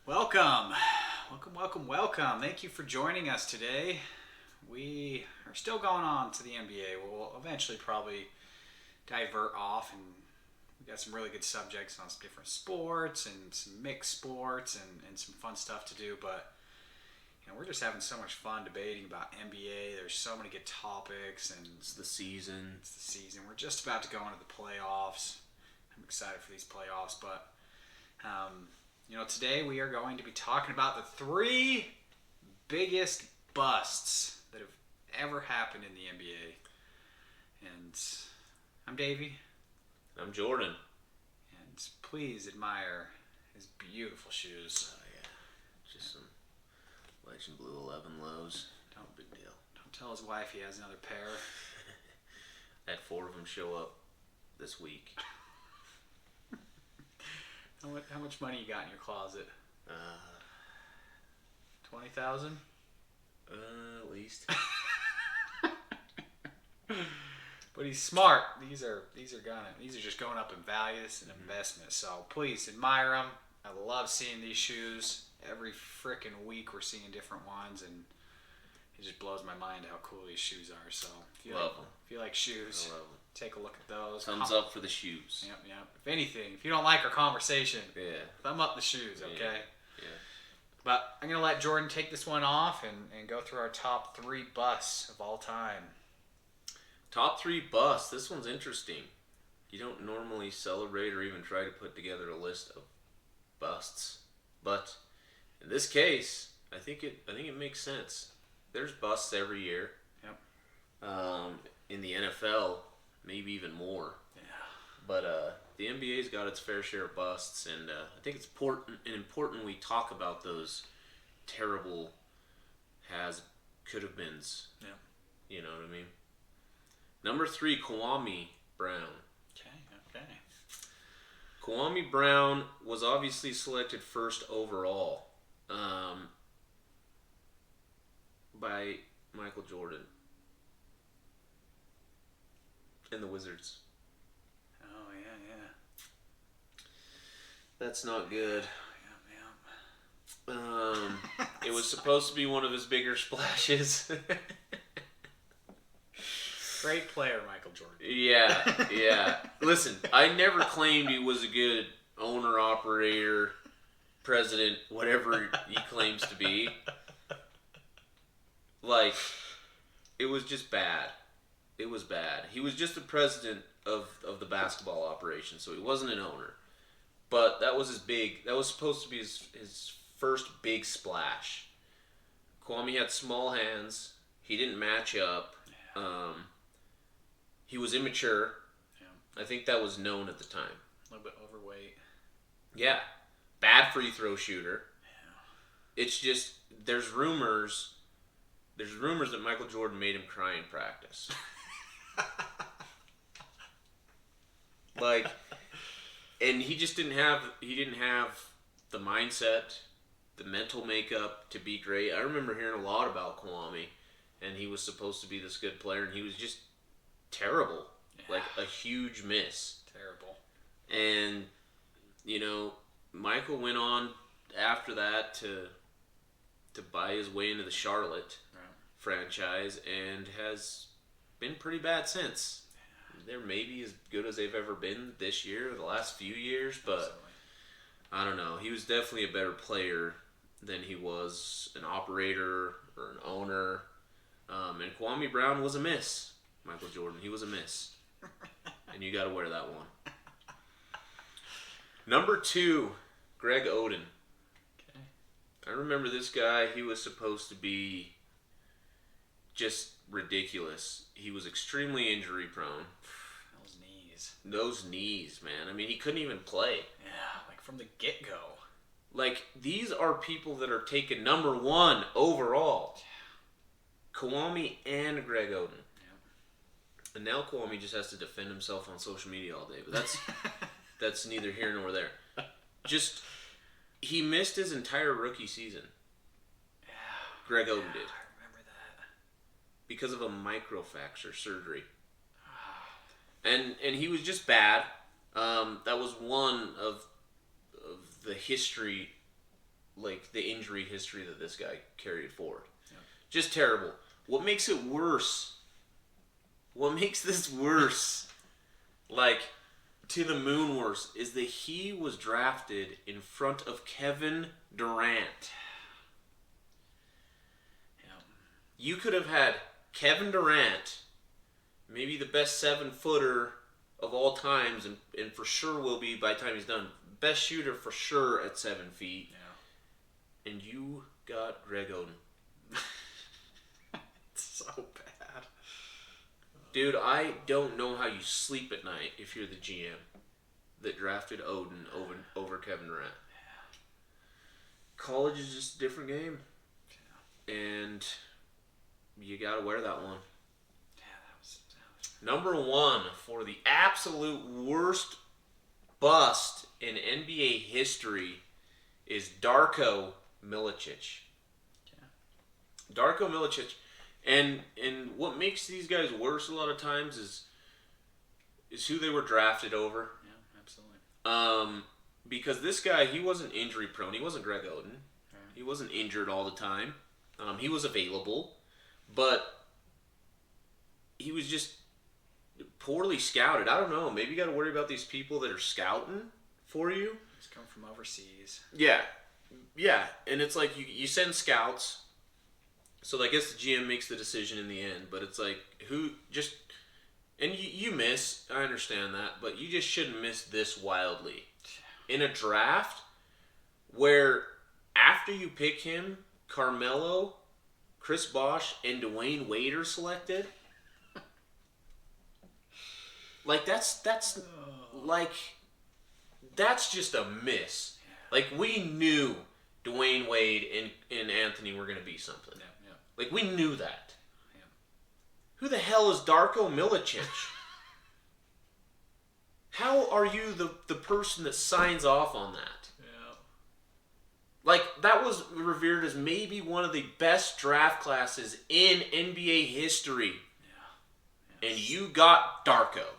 Welcome. Welcome. Thank you for joining us today. We are still going on to the NBA. We'll eventually probably divert off, and we got some really good subjects on some different sports and some mixed sports and some fun stuff to do. But we're just having so much fun debating about NBA. There's so many good topics, and It's the season. it's the season. We're just about to go into the playoffs. I'm excited for these playoffs, but today we are going to be talking about the three biggest busts that have ever happened in the NBA. And I'm Davey, I'm Jordan. and please admire his beautiful shoes. Oh yeah, just some Legend Blue 11 lows. No big deal. Don't tell his wife he has another pair. I had 4 of them show up this week. How much money you got in your closet? Uh, 20,000. at least. But he's smart. These are just going up in value. This is an investment. So please admire them. I love seeing these shoes. Every freaking week we're seeing different ones, and it just blows my mind how cool these shoes are. So if you like shoes, I love them. take a look at those. Thumbs up for the shoes. Yep. If anything, if you don't like our conversation, Yeah. thumb up the shoes, okay? Yeah. But I'm going to let Jordan take this one off and go through our top 3 busts of all time. Top 3 busts. This one's interesting. You don't normally celebrate or even try to put together a list of busts, but in this case, I think it makes sense. There's busts every year. Yep. In the NFL, maybe even more. Yeah. But the NBA's got its fair share of busts, and I think it's important we talk about those terrible could-have-beens. Yeah. You know what I mean? Number 3, Kwame Brown. Okay. Kwame Brown was obviously selected first overall by Michael Jordan and the Wizards. Oh, yeah. That's not good. Yeah. It was supposed to be one of his bigger splashes. Great player, Michael Jordan. Yeah. Listen, I never claimed he was a good owner, operator, president, whatever he claims to be. Like, it was just bad. It was bad. He was just the president of the basketball operation, so he wasn't an owner. But that was supposed to be his first big splash. Kwame had small hands. He didn't match up. He was immature. Yeah. I think that was known at the time. A little bit overweight. Yeah. Bad free throw shooter. Yeah. It's just, there's rumors that Michael Jordan made him cry in practice. Like, and he didn't have the mindset, the mental makeup to be great. I remember hearing a lot about Kwame, and he was supposed to be this good player, and he was just terrible. Yeah. Like a huge miss. Terrible. And, Michael went on after that to buy his way into the Charlotte franchise and has been pretty bad since. They're maybe as good as they've ever been this year, the last few years, but Absolutely. I don't know. He was definitely a better player than he was an operator or an owner. And Kwame Brown was a miss. Michael Jordan, he was a miss. And you got to wear that one. Number 2, Greg Oden. Okay. I remember this guy. He was supposed to be just ridiculous. He was extremely injury prone. Those knees, man. I mean, he couldn't even play. Yeah, like from the get-go. Like, these are people that are taken number 1 overall. Kwame and Greg Oden. And now Kwame just has to defend himself on social media all day. But that's neither here nor there. Just, he missed his entire rookie season. Yeah. Greg Oden did. I remember that. Because of a microfracture surgery. And he was just bad. That was one of the history like the injury history that this guy carried forward. Yep. Just terrible. What makes it worse? What makes this worse? Like, to the moon worse, is that he was drafted in front of Kevin Durant. Yep. You could have had Kevin Durant, maybe the best 7-footer of all times, and for sure will be by the time he's done. Best shooter for sure at 7 feet. Yeah. And you got Greg Oden. It's so bad. Dude, I don't know how you sleep at night if you're the GM that drafted Oden over Kevin Durant. Yeah. College is just a different game. Yeah. And you gotta wear that one. Yeah, that was Number 1 for the absolute worst bust in NBA history is Darko Milicic. Yeah. Darko Milicic. And what makes these guys worse a lot of times is who they were drafted over. Yeah, absolutely. Because this guy, he wasn't injury prone. He wasn't Greg Oden. Yeah. He wasn't injured all the time. He was available, but he was just poorly scouted. I don't know. Maybe you got to worry about these people that are scouting for you. He's come from overseas. Yeah. And it's like you send scouts. So I guess the GM makes the decision in the end, but it's like who just and you miss. I understand that, but you just shouldn't miss this wildly in a draft where after you pick him, Carmelo, Chris Bosh, and Dwayne Wade are selected. Like that's just a miss. Like we knew Dwayne Wade and Anthony were gonna be something. Yeah. Like, we knew that. Yeah. Who the hell is Darko Milicic? How are you the person that signs off on that? Yeah. Like, that was revered as maybe one of the best draft classes in NBA history. Yeah. And you got Darko.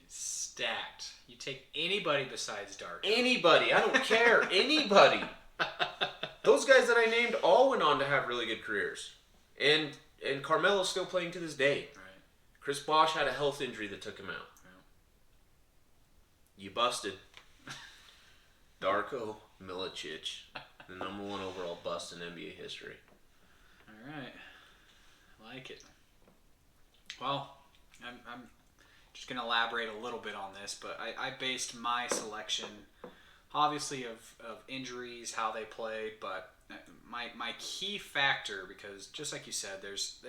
Stacked. You take anybody besides Darko. Anybody. I don't care. Anybody. Those guys that I named all went on to have really good careers. And Carmelo's still playing to this day. Right. Chris Bosh had a health injury that took him out. Yeah. You busted. Darko Milicic, the number 1 overall bust in NBA history. All right. I like it. Well, I'm just going to elaborate a little bit on this, but I based my selection obviously of injuries, how they played, but my key factor, because just like you said, there's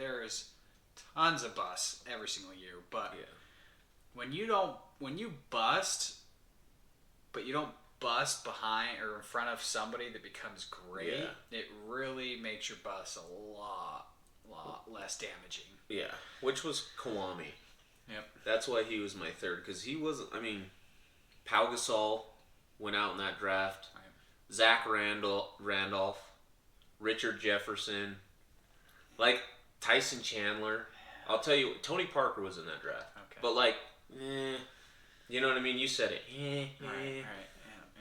tons of busts every single year, but when you bust, but you don't bust behind or in front of somebody that becomes great, it really makes your bust a lot less damaging. Yeah, which was Kawhi. Yep. That's why he was my third, because he was, Pau Gasol went out in that draft. Right. Zach Randolph, Richard Jefferson, like Tyson Chandler. I'll tell you, Tony Parker was in that draft. Okay. But you know what I mean? You said it. Right.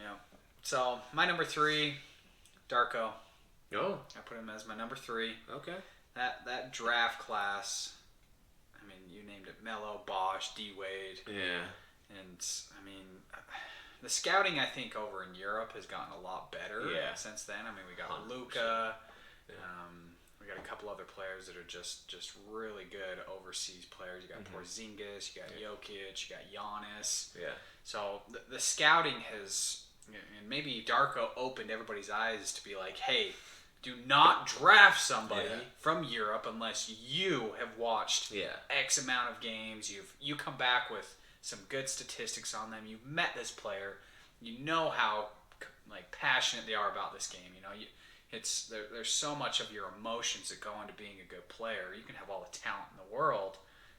Yeah. So my number 3, Darko. Oh. I put him as my number 3. Okay. That draft class. I mean, you named it Melo, Bosh, D Wade. Yeah. And I mean, the scouting I think over in Europe has gotten a lot better since then. I mean, we got 100%. Luka. Yeah. We got a couple other players that are just really good overseas players. You got Porzingis, you got Jokic, you got Giannis. Yeah. So the scouting has, and maybe Darko opened everybody's eyes to be like, hey, do not draft somebody from Europe unless you have watched X amount of games. You come back with some good statistics on them. You've met this player. You know how passionate they are about this game. You know, there's so much of your emotions that go into being a good player. You can have all the talent in the world,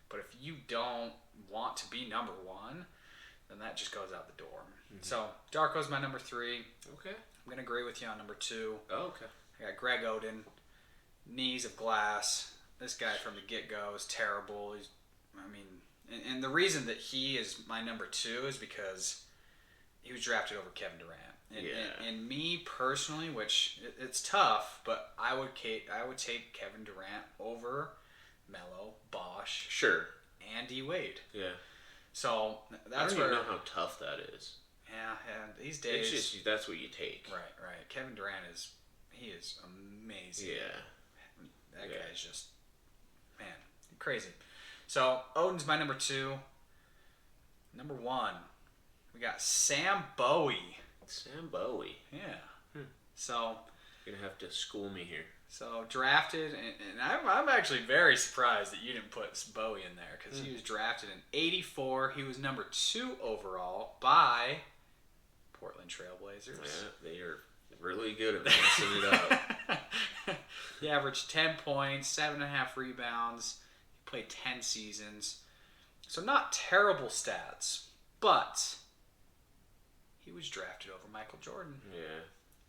but if you don't want to be number 1, then that just goes out the door. Mm-hmm. So Darko's my number 3. Okay. I'm gonna agree with you on number 2. Oh, okay. I got Greg Oden, knees of glass. This guy from the get-go is terrible. And the reason that he is my number 2 is because he was drafted over Kevin Durant. And me personally, which it's tough, but I would take Kevin Durant over Melo, Bosch, Sure, and D Wade. Yeah. So that's I don't where. even know how tough that is. Yeah, these days. It's just that's what you take. Right. Kevin Durant is amazing. Yeah. That guy's just crazy. So Odin's my number 2. Number 1, we got Sam Bowie. Sam Bowie. Yeah. So you're gonna have to school me here. So drafted, and I'm actually very surprised that you didn't put Bowie in there because he was drafted in '84. He was number 2 overall by Portland Trailblazers. Yeah, they are really good at messing it up. He averaged 10 points, 7.5 rebounds. He played 10 seasons. So not terrible stats, but he was drafted over Michael Jordan. Yeah.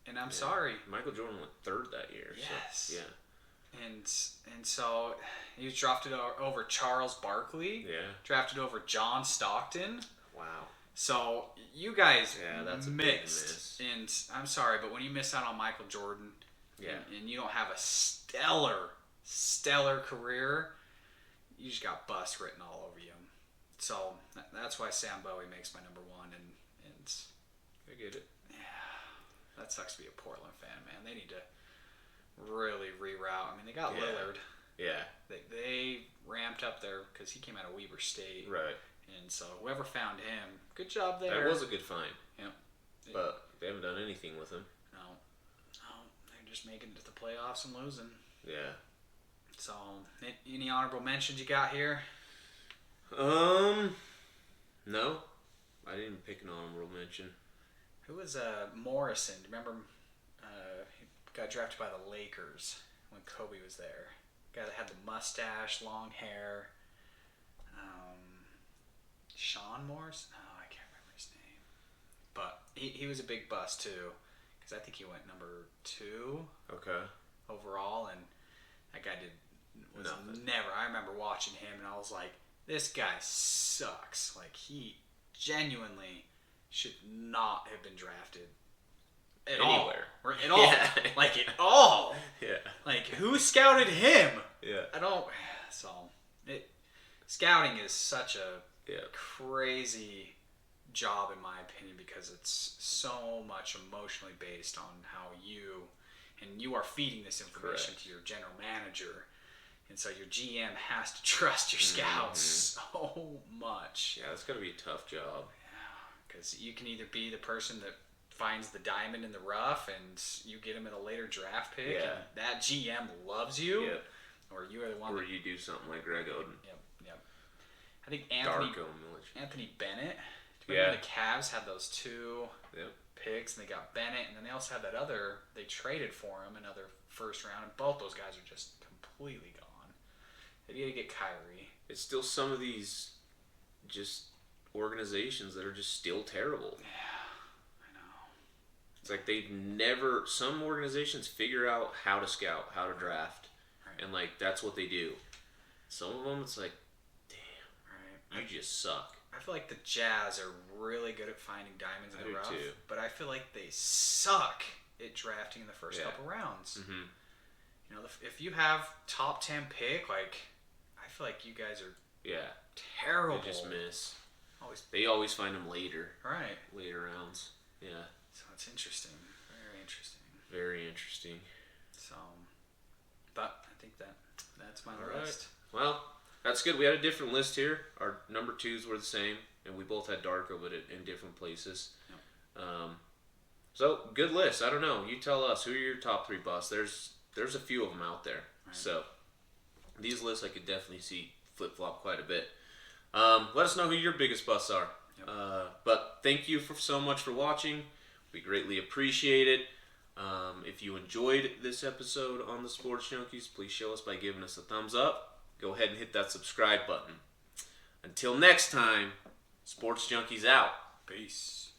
And I'm sorry. Michael Jordan went 3rd that year. Yes. So, yeah. And so he was drafted over Charles Barkley. Yeah. Drafted over John Stockton. Wow. So you guys that's missed. And I'm sorry, but when you miss out on Michael Jordan, and you don't have a stellar career, you just got bust written all over you. So that's why Sam Bowie makes my number 1, and I get it. Yeah, that sucks to be a Portland fan, man. They need to really reroute. I mean, they got Lillard. Yeah. They ramped up there because he came out of Weber State. Right. And so whoever found him, good job there. That was a good find. Yeah. But they haven't done anything with him. No, they're just making it to the playoffs and losing. Yeah. So, any honorable mentions you got here? No. I didn't pick an honorable mention. Who was Morrison? Do you remember? He got drafted by the Lakers when Kobe was there. Guy that had the mustache, long hair. Sean Morris? No, I can't remember his name. But he was a big bust too, because I think he went number 2. Okay. Overall, and that guy was nothing. Never. I remember watching him, and I was like, this guy sucks. Like, he genuinely should not have been drafted at anywhere. Or at all. Yeah. Like, at all. Yeah. Like, who scouted him? Yeah. I don't. So, scouting is such a crazy job, in my opinion, because it's so much emotionally based on how you are feeding this information to your general manager. And so your GM has to trust your scouts so much. Yeah, it's going to be a tough job. Yeah, because you can either be the person that finds the diamond in the rough and you get him at a later draft pick and that GM loves you, or you are the one or you do something like Greg Oden. Yep. I think Anthony Bennett. Do you remember the Cavs had those 2 picks, and they got Bennett, and then they also had that other, they traded for him, another first round, and both those guys are just completely gone. They need to get Kyrie. It's still some of these just organizations that are just still terrible. Yeah, I know. It's like some organizations figure out how to scout, how to draft, and like that's what they do. Some of them, it's like, damn, you just suck. I feel like the Jazz are really good at finding diamonds in the rough, too. but I feel like they suck at drafting in the first couple rounds. Mm-hmm. You know, if you have top 10 pick, like, I feel like you guys are terrible. They just miss. Always. They always find them later. Right. Later rounds. Yeah. So it's interesting. Very interesting. Very interesting. So, but I think that's my list. Right. Well, that's good. We had a different list here. Our number 2s were the same, and we both had Darko, but in different places. Yep. So, good list. I don't know. You tell us. Who are your top 3 busts? There's a few of them out there. Right. So, these lists I could definitely see flip-flop quite a bit. Let us know who your biggest busts are. Yep. But thank you so much for watching. We greatly appreciate it. If you enjoyed this episode on the Sports Junkies, please show us by giving us a thumbs up. Go ahead and hit that subscribe button. Until next time, Sports Junkies out. Peace.